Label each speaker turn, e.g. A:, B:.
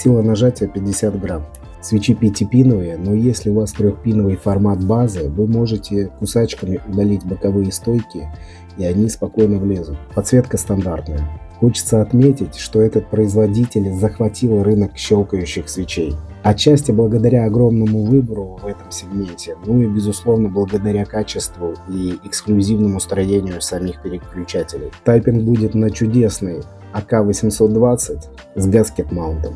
A: Сила нажатия 50 грамм. Свечи 5-пиновые, но если у вас 3-пиновый формат базы, вы можете кусачками удалить боковые стойки, и они спокойно влезут. Подсветка стандартная. Хочется отметить, что этот производитель захватил рынок щелкающих свечей. Отчасти благодаря огромному выбору в этом сегменте, ну и безусловно благодаря качеству и эксклюзивному строению самих переключателей. Тайпинг будет на чудесный АК-820 с гаскет маунтом.